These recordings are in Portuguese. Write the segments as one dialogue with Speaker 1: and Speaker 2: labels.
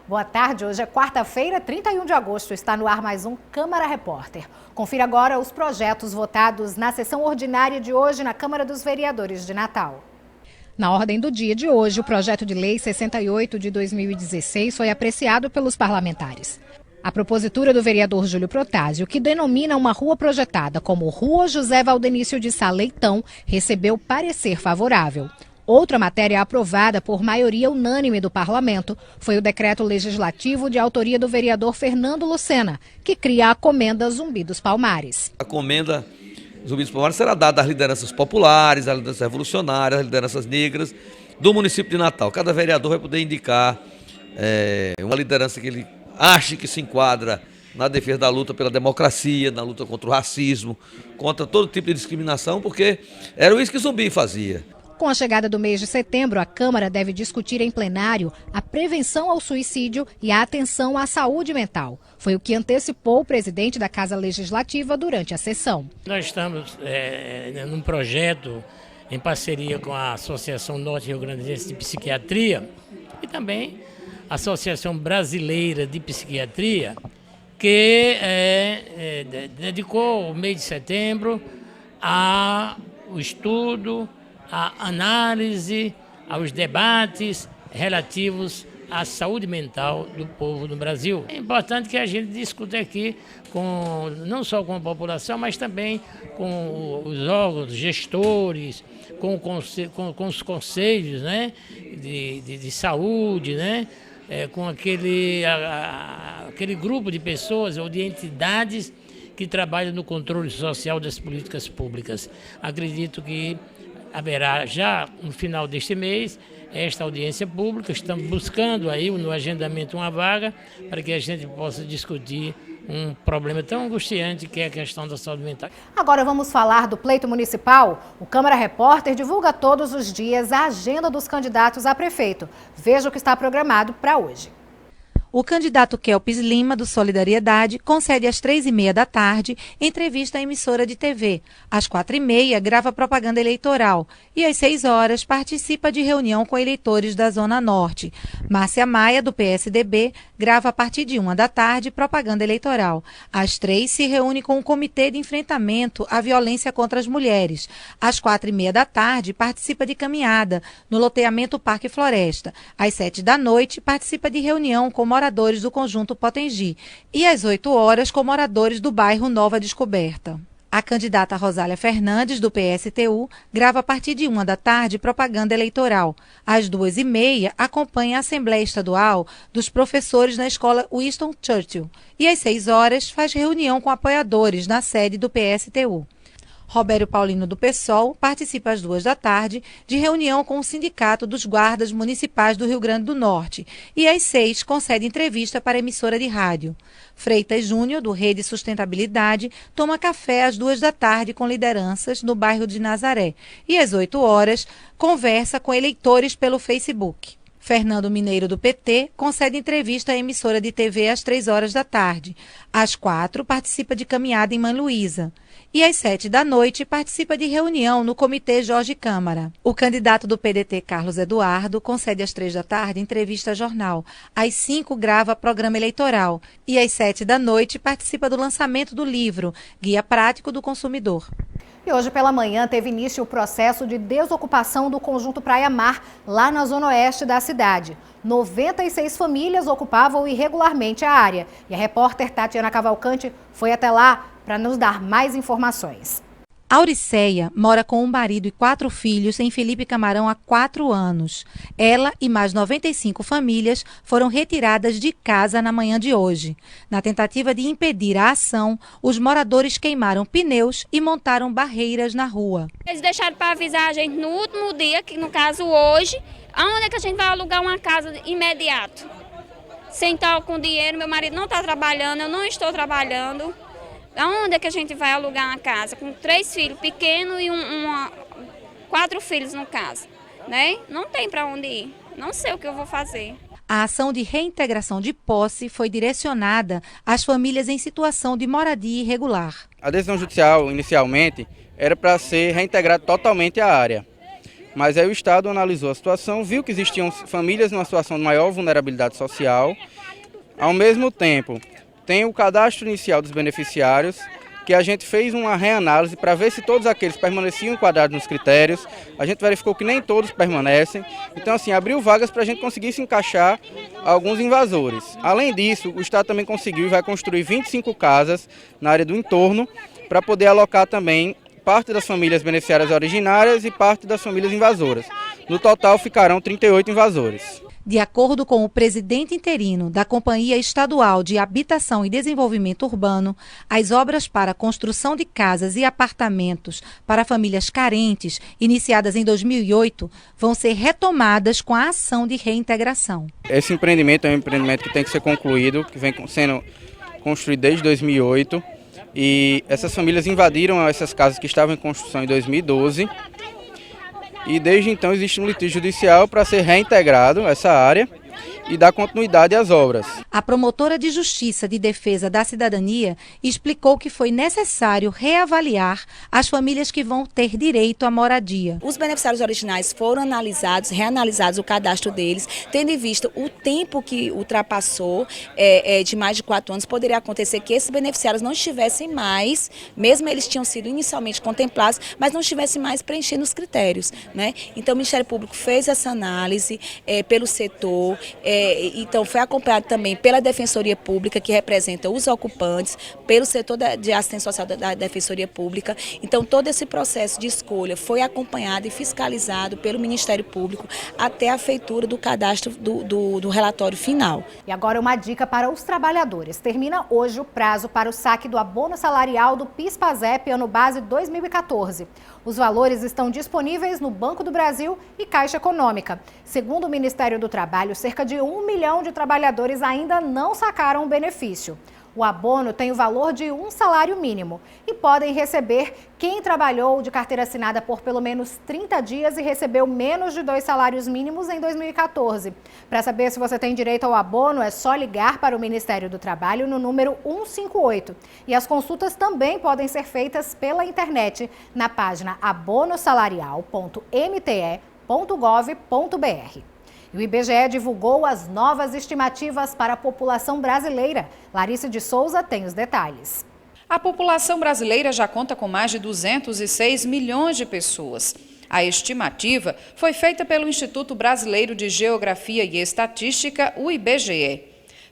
Speaker 1: Boa tarde, hoje é quarta-feira, 31 de agosto. Está no ar mais um Câmara Repórter. Confira agora os projetos votados na sessão ordinária de hoje na Câmara dos Vereadores de Natal. Na ordem do dia de hoje, o projeto de lei 68 de 2016 foi apreciado pelos parlamentares. A propositura do vereador Júlio Protásio, que denomina uma rua projetada como Rua José Valdenício de Sá Leitão, recebeu parecer favorável. Outra matéria aprovada por maioria unânime do parlamento foi o decreto legislativo de autoria do vereador Fernando Lucena, que cria a Comenda Zumbi dos Palmares.
Speaker 2: A Comenda Zumbi dos Palmares será dada às lideranças populares, às lideranças revolucionárias, às lideranças negras do município de Natal. Cada vereador vai poder indicar uma liderança que ele ache que se enquadra na defesa da luta pela democracia, na luta contra o racismo, contra todo tipo de discriminação, porque era isso que Zumbi fazia.
Speaker 1: Com a chegada do mês de setembro, a Câmara deve discutir em plenário a prevenção ao suicídio e a atenção à saúde mental. Foi o que antecipou o presidente da Casa Legislativa durante a sessão.
Speaker 3: Nós estamos num projeto em parceria com a Associação Norte Rio Grandense de Psiquiatria e também a Associação Brasileira de Psiquiatria, que dedicou o mês de setembro ao estudo, a análise, aos debates relativos à saúde mental do povo no Brasil. É importante que a gente discute aqui não só com a população, mas também com os órgãos, gestores, com os conselhos, né, de saúde, né, com aquele grupo de pessoas ou de entidades que trabalham no controle social das políticas públicas. Acredito que haverá já no final deste mês esta audiência pública. Estamos buscando aí no agendamento uma vaga para que a gente possa discutir um problema tão angustiante que é a questão da saúde mental.
Speaker 1: Agora vamos falar do pleito municipal. O Câmara Repórter divulga todos os dias a agenda dos candidatos a prefeito. Veja o que está programado para hoje.
Speaker 4: O candidato Kelpis Lima, do Solidariedade, concede às 3h30 da tarde entrevista à emissora de TV. Às 4h30, grava propaganda eleitoral. E às 6h participa de reunião com eleitores da Zona Norte. Márcia Maia, do PSDB, grava a partir de 1h da tarde propaganda eleitoral. Às 3h se reúne com o Comitê de Enfrentamento à Violência contra as Mulheres. Às 4h30 da tarde, participa de caminhada no loteamento Parque Floresta. Às 7h da noite, participa de reunião com moradores do Conjunto Potengi e às 8h com moradores do bairro Nova Descoberta. A candidata Rosália Fernandes, do PSTU, grava a partir de 1h da tarde propaganda eleitoral. Às 2h30, acompanha a Assembleia Estadual dos professores na escola Winston Churchill. E às 6h faz reunião com apoiadores na sede do PSTU. Robério Paulino, do PSOL, participa às 2h da tarde de reunião com o Sindicato dos Guardas Municipais do Rio Grande do Norte e às 6h concede entrevista para a emissora de rádio. Freitas Júnior, do Rede Sustentabilidade, toma café às 2h da tarde com lideranças no bairro de Nazaré e às 8h conversa com eleitores pelo Facebook. Fernando Mineiro, do PT, concede entrevista à emissora de TV às 3h da tarde. Às 4h participa de caminhada em Mãe Luísa. E às 7h da noite participa de reunião no Comitê Jorge Câmara. O candidato do PDT, Carlos Eduardo, concede às 3h da tarde entrevista a jornal. Às 5h grava programa eleitoral. E às 7h da noite participa do lançamento do livro Guia Prático do Consumidor.
Speaker 1: E hoje pela manhã teve início o processo de desocupação do Conjunto Praia Mar, lá na zona oeste da cidade. 96 famílias ocupavam irregularmente a área. E a repórter Tatiana Cavalcante foi até lá para nos dar mais informações.
Speaker 4: Auriceia mora com um marido e 4 filhos em Felipe Camarão há 4 anos. Ela e mais 95 famílias foram retiradas de casa na manhã de hoje. Na tentativa de impedir a ação, os moradores queimaram pneus e montaram barreiras na rua.
Speaker 5: Eles deixaram para avisar a gente no último dia, que no caso hoje, aonde é que a gente vai alugar uma casa imediato. Sem estar com dinheiro, meu marido não está trabalhando, eu não estou trabalhando. Aonde é que a gente vai alugar uma casa com 3 filhos pequenos e 4 filhos no caso, né? Não tem para onde ir, não sei o que eu vou fazer.
Speaker 4: A ação de reintegração de posse foi direcionada às famílias em situação de moradia irregular.
Speaker 6: A decisão judicial, inicialmente, era para ser reintegrada totalmente à área. Mas aí o Estado analisou a situação, viu que existiam famílias numa situação de maior vulnerabilidade social. Ao mesmo tempo, tem o cadastro inicial dos beneficiários, que a gente fez uma reanálise para ver se todos aqueles permaneciam enquadrados nos critérios. A gente verificou que nem todos permanecem. Então, assim, abriu vagas para a gente conseguir se encaixar alguns invasores. Além disso, o Estado também conseguiu e vai construir 25 casas na área do entorno para poder alocar também parte das famílias beneficiárias originárias e parte das famílias invasoras. No total, ficarão 38 invasores.
Speaker 4: De acordo com o presidente interino da Companhia Estadual de Habitação e Desenvolvimento Urbano, as obras para a construção de casas e apartamentos para famílias carentes, iniciadas em 2008, vão ser retomadas com a ação de reintegração.
Speaker 6: Esse empreendimento é um empreendimento que tem que ser concluído, que vem sendo construído desde 2008. E essas famílias invadiram essas casas que estavam em construção em 2012. E desde então existe um litígio judicial para ser reintegrado essa área e dar continuidade às obras.
Speaker 4: A promotora de Justiça de Defesa da Cidadania explicou que foi necessário reavaliar as famílias que vão ter direito à moradia.
Speaker 7: Os beneficiários originais foram analisados, reanalisados o cadastro deles, tendo em vista o tempo que ultrapassou, de mais de 4 anos, poderia acontecer que esses beneficiários não estivessem mais, mesmo eles tinham sido inicialmente contemplados, mas não estivessem mais preenchendo os critérios, né? Então o Ministério Público fez essa análise pelo setor, então foi acompanhado também pela Defensoria Pública, que representa os ocupantes, pelo setor de assistência social da Defensoria Pública. Então todo esse processo de escolha foi acompanhado e fiscalizado pelo Ministério Público até a feitura do cadastro do relatório final.
Speaker 1: E agora uma dica para os trabalhadores. Termina hoje o prazo para o saque do abono salarial do PIS/PASEP ano base 2014. Os valores estão disponíveis no Banco do Brasil e Caixa Econômica. Segundo o Ministério do Trabalho, cerca de 1 milhão de trabalhadores ainda não sacaram o benefício. O abono tem o valor de um salário mínimo e podem receber quem trabalhou de carteira assinada por pelo menos 30 dias e recebeu menos de 2 salários mínimos em 2014. Para saber se você tem direito ao abono, é só ligar para o Ministério do Trabalho no número 158. E as consultas também podem ser feitas pela internet na página abonosalarial.mte.gov.br. O IBGE divulgou as novas estimativas para a população brasileira. Larissa de Souza tem os detalhes.
Speaker 8: A população brasileira já conta com mais de 206 milhões de pessoas. A estimativa foi feita pelo Instituto Brasileiro de Geografia e Estatística, o IBGE.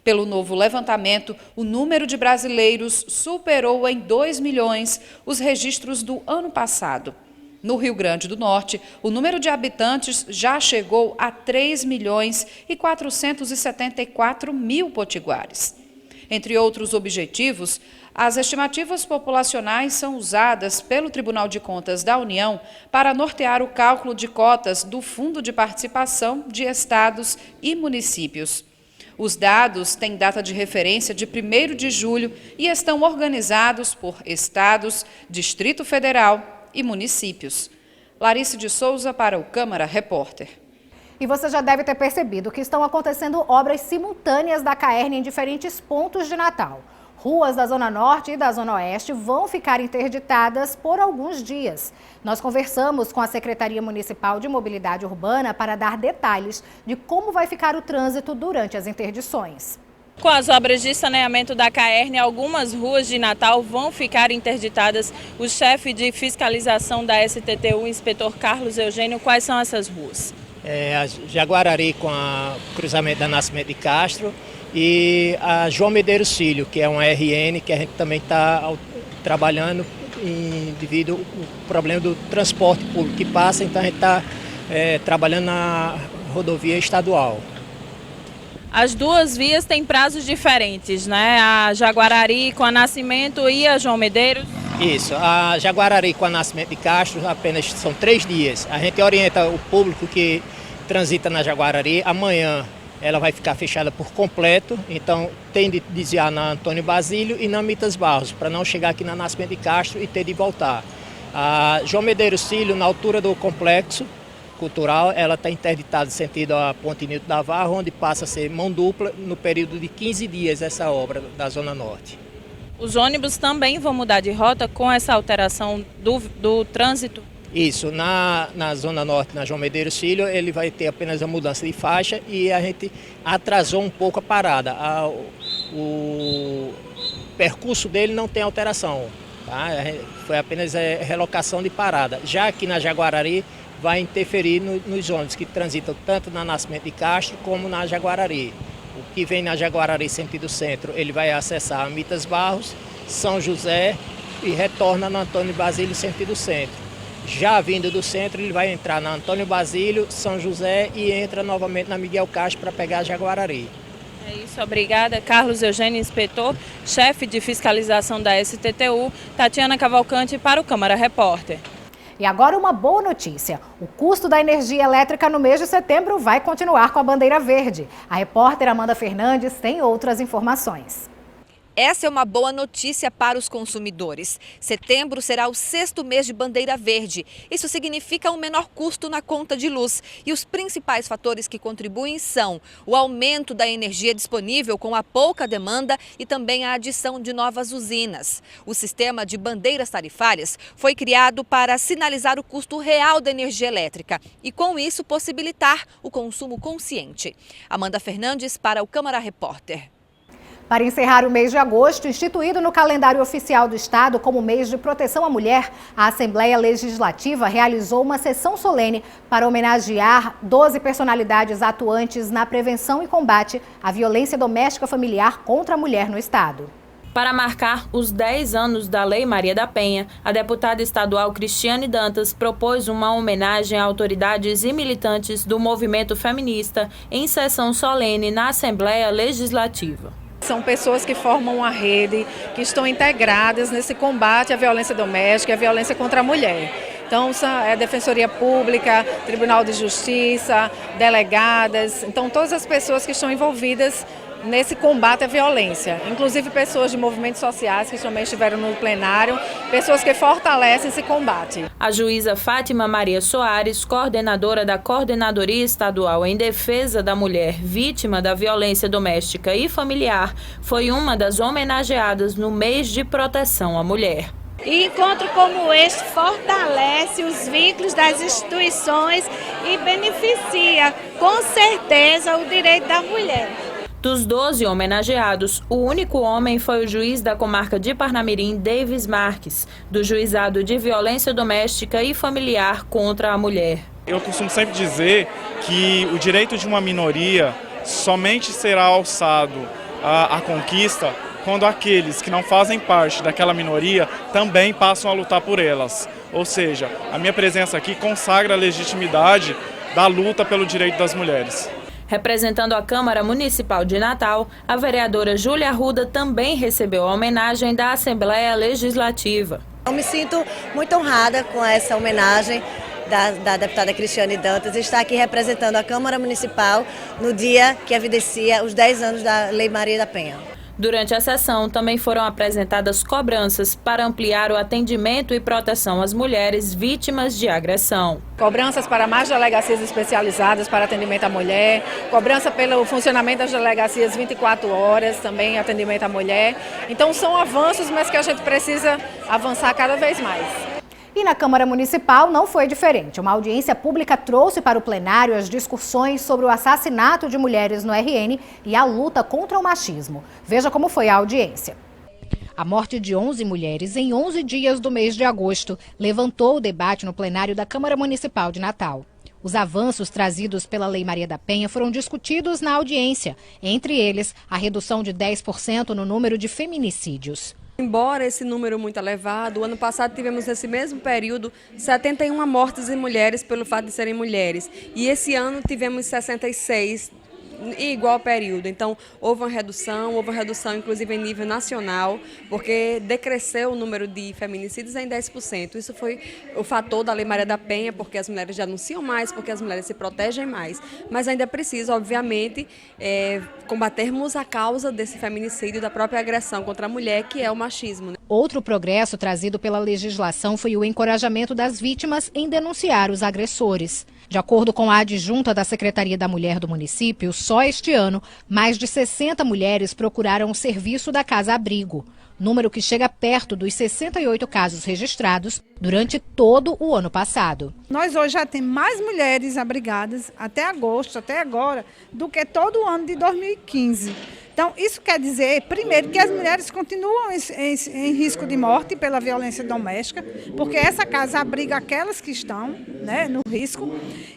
Speaker 8: Pelo novo levantamento, o número de brasileiros superou em 2 milhões os registros do ano passado. No Rio Grande do Norte, o número de habitantes já chegou a 3.474.000 potiguares. Entre outros objetivos, as estimativas populacionais são usadas pelo Tribunal de Contas da União para nortear o cálculo de cotas do Fundo de Participação de Estados e Municípios. Os dados têm data de referência de 1º de julho e estão organizados por estados, Distrito Federal e municípios. Larissa de Souza para o Câmara Repórter.
Speaker 1: E você já deve ter percebido que estão acontecendo obras simultâneas da CAERN em diferentes pontos de Natal. Ruas da Zona Norte e da Zona Oeste vão ficar interditadas por alguns dias. Nós conversamos com a Secretaria Municipal de Mobilidade Urbana para dar detalhes de como vai ficar o trânsito durante as interdições.
Speaker 9: Com as obras de saneamento da CAERN, algumas ruas de Natal vão ficar interditadas. O chefe de fiscalização da STTU, o inspetor Carlos Eugênio, quais são essas ruas?
Speaker 10: A Jaguarari com o cruzamento da Nascimento de Castro e a João Medeiros Filho, que é uma RN que a gente também está trabalhando devido ao problema do transporte público que passa, então a gente está trabalhando na rodovia estadual.
Speaker 9: As duas vias têm prazos diferentes, né? A Jaguarari com a Nascimento e a João Medeiros?
Speaker 10: Isso, a Jaguarari com a Nascimento de Castro apenas são 3 dias. A gente orienta o público que transita na Jaguarari. Amanhã ela vai ficar fechada por completo, então tem de desviar na Antônio Basílio e na Mitas Barros, para não chegar aqui na Nascimento de Castro e ter de voltar. A João Medeiros Filho, na altura do complexo cultural, ela está interditada sentido a Ponte Nilton da Varra, onde passa a ser mão dupla no período de 15 dias essa obra da Zona Norte.
Speaker 9: Os ônibus também vão mudar de rota com essa alteração do trânsito?
Speaker 10: Isso, na Zona Norte, na João Medeiros Filho, ele vai ter apenas a mudança de faixa e a gente atrasou um pouco a parada. O percurso dele não tem alteração, tá? Foi apenas relocação de parada. Já aqui na Jaguarari vai interferir nos ônibus que transitam tanto na Nascimento de Castro como na Jaguarari. O que vem na Jaguarari sentido centro, ele vai acessar Mitas Barros, São José e retorna no Antônio Basílio sentido centro. Já vindo do centro, ele vai entrar na Antônio Basílio, São José e entra novamente na Miguel Castro para pegar a Jaguarari.
Speaker 9: É isso, obrigada. Carlos Eugênio, inspetor, chefe de fiscalização da STTU, Tatiana Cavalcante para o Câmara Repórter.
Speaker 1: E agora uma boa notícia. O custo da energia elétrica no mês de setembro vai continuar com a bandeira verde. A repórter Amanda Fernandes tem outras informações.
Speaker 11: Essa é uma boa notícia para os consumidores. Setembro será o 6º mês de bandeira verde. Isso significa um menor custo na conta de luz. E os principais fatores que contribuem são o aumento da energia disponível com a pouca demanda e também a adição de novas usinas. O sistema de bandeiras tarifárias foi criado para sinalizar o custo real da energia elétrica e, com isso, possibilitar o consumo consciente. Amanda Fernandes para o Câmara Repórter.
Speaker 1: Para encerrar o mês de agosto, instituído no calendário oficial do Estado como mês de proteção à mulher, a Assembleia Legislativa realizou uma sessão solene para homenagear 12 personalidades atuantes na prevenção e combate à violência doméstica familiar contra a mulher no Estado.
Speaker 9: Para marcar os 10 anos da Lei Maria da Penha, a deputada estadual Cristiane Dantas propôs uma homenagem a autoridades e militantes do movimento feminista em sessão solene na Assembleia Legislativa.
Speaker 12: São pessoas que formam uma rede, que estão integradas nesse combate à violência doméstica e à violência contra a mulher. Então, é Defensoria Pública, Tribunal de Justiça, delegadas, então todas as pessoas que estão envolvidas nesse combate à violência, inclusive pessoas de movimentos sociais que também estiveram no plenário, pessoas que fortalecem esse combate.
Speaker 9: A juíza Fátima Maria Soares, coordenadora da Coordenadoria Estadual em Defesa da Mulher Vítima da Violência Doméstica e Familiar, foi uma das homenageadas no mês de proteção à mulher.
Speaker 13: E encontro como este fortalece os vínculos das instituições e beneficia, com certeza, o direito da mulher.
Speaker 9: Dos 12 homenageados, o único homem foi o juiz da comarca de Parnamirim, Davis Marques, do Juizado de Violência Doméstica e Familiar contra a Mulher.
Speaker 14: Eu costumo sempre dizer que o direito de uma minoria somente será alçado à conquista quando aqueles que não fazem parte daquela minoria também passam a lutar por elas. Ou seja, a minha presença aqui consagra a legitimidade da luta pelo direito das mulheres.
Speaker 9: Representando a Câmara Municipal de Natal, a vereadora Júlia Arruda também recebeu a homenagem da Assembleia Legislativa.
Speaker 15: Eu me sinto muito honrada com essa homenagem da deputada Cristiane Dantas, estar aqui representando a Câmara Municipal no dia que evidencia os 10 anos da Lei Maria da Penha.
Speaker 9: Durante a sessão, também foram apresentadas cobranças para ampliar o atendimento e proteção às mulheres vítimas de agressão.
Speaker 12: Cobranças para mais delegacias especializadas para atendimento à mulher, cobrança pelo funcionamento das delegacias 24 horas, também atendimento à mulher. Então são avanços, mas que a gente precisa avançar cada vez mais.
Speaker 1: E na Câmara Municipal não foi diferente. Uma audiência pública trouxe para o plenário as discussões sobre o assassinato de mulheres no RN e a luta contra o machismo. Veja como foi a audiência. A morte de 11 mulheres em 11 dias do mês de agosto levantou o debate no plenário da Câmara Municipal de Natal. Os avanços trazidos pela Lei Maria da Penha foram discutidos na audiência, entre eles a redução de 10% no número de feminicídios.
Speaker 16: Embora esse número muito elevado, o ano passado tivemos nesse mesmo período 71 mortes em mulheres pelo fato de serem mulheres. E esse ano tivemos 66 em igual período. Então houve uma redução inclusive em nível nacional, porque decresceu o número de feminicídios em 10%. Isso foi o fator da Lei Maria da Penha, porque as mulheres denunciam mais, porque as mulheres se protegem mais. Mas ainda é preciso, obviamente, combatermos a causa desse feminicídio, da própria agressão contra a mulher, que é o machismo, né?
Speaker 1: Outro progresso trazido pela legislação foi o encorajamento das vítimas em denunciar os agressores. De acordo com a adjunta da Secretaria da Mulher do município, só este ano, mais de 60 mulheres procuraram o serviço da Casa Abrigo. número que chega perto dos 68 casos registrados durante todo o ano passado.
Speaker 17: Nós hoje já temos mais mulheres abrigadas até agosto, até agora, do que todo o ano de 2015. Então, isso quer dizer, primeiro, que as mulheres continuam em risco de morte pela violência doméstica, porque essa casa abriga aquelas que estão, né, no risco,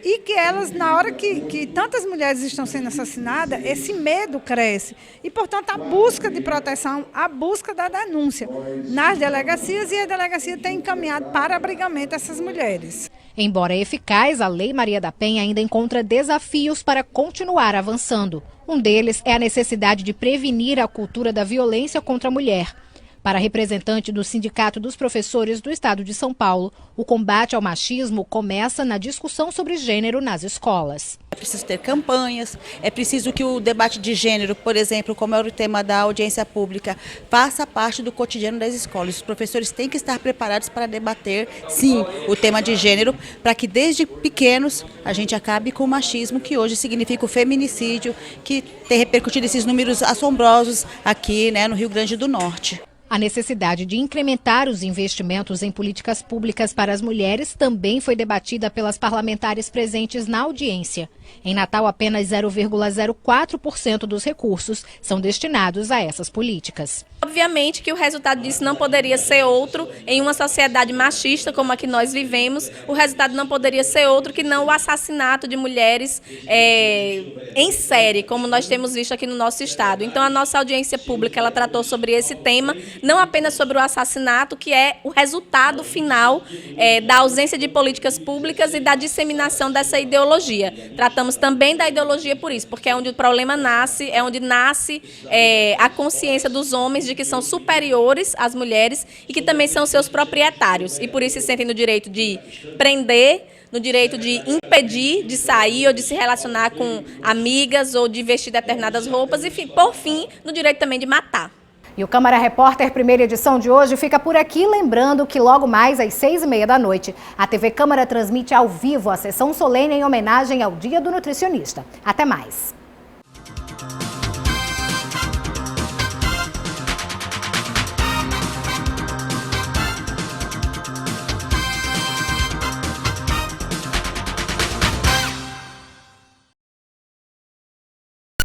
Speaker 17: e que elas, na hora que tantas mulheres estão sendo assassinadas, esse medo cresce. E, portanto, a busca de proteção, a busca da denúncia nas delegacias, e a delegacia tem encaminhado para abrigamento essas mulheres.
Speaker 1: Embora eficaz, a Lei Maria da Penha ainda encontra desafios para continuar avançando. Um deles é a necessidade de prevenir a cultura da violência contra a mulher. Para a representante do Sindicato dos Professores do Estado de São Paulo, o combate ao machismo começa na discussão sobre gênero nas escolas.
Speaker 18: É preciso ter campanhas, é preciso que o debate de gênero, por exemplo, como é o tema da audiência pública, faça parte do cotidiano das escolas. Os professores têm que estar preparados para debater, sim, o tema de gênero, para que desde pequenos a gente acabe com o machismo, que hoje significa o feminicídio, que tem repercutido esses números assombrosos aqui, né, no Rio Grande do Norte.
Speaker 1: A necessidade de incrementar os investimentos em políticas públicas para as mulheres também foi debatida pelas parlamentares presentes na audiência. Em Natal, apenas 0,04% dos recursos são destinados a essas políticas.
Speaker 19: Obviamente que o resultado disso não poderia ser outro em uma sociedade machista como a que nós vivemos. O resultado não poderia ser outro que não o assassinato de mulheres em série, como nós temos visto aqui no nosso estado. Então, a nossa audiência pública ela tratou sobre esse tema, não apenas sobre o assassinato, que é o resultado final da ausência de políticas públicas e da disseminação dessa ideologia. Tratamos também da ideologia por isso, porque é onde o problema nasce, é onde nasce a consciência dos homens de que são superiores às mulheres e que também são seus proprietários. E por isso se sentem no direito de prender, no direito de impedir de sair ou de se relacionar com amigas ou de vestir determinadas roupas e, por fim, no direito também de matar.
Speaker 1: E o Câmara Repórter, primeira edição de hoje, fica por aqui, lembrando que logo mais às 6h30 da noite, a TV Câmara transmite ao vivo a sessão solene em homenagem ao Dia do Nutricionista. Até mais!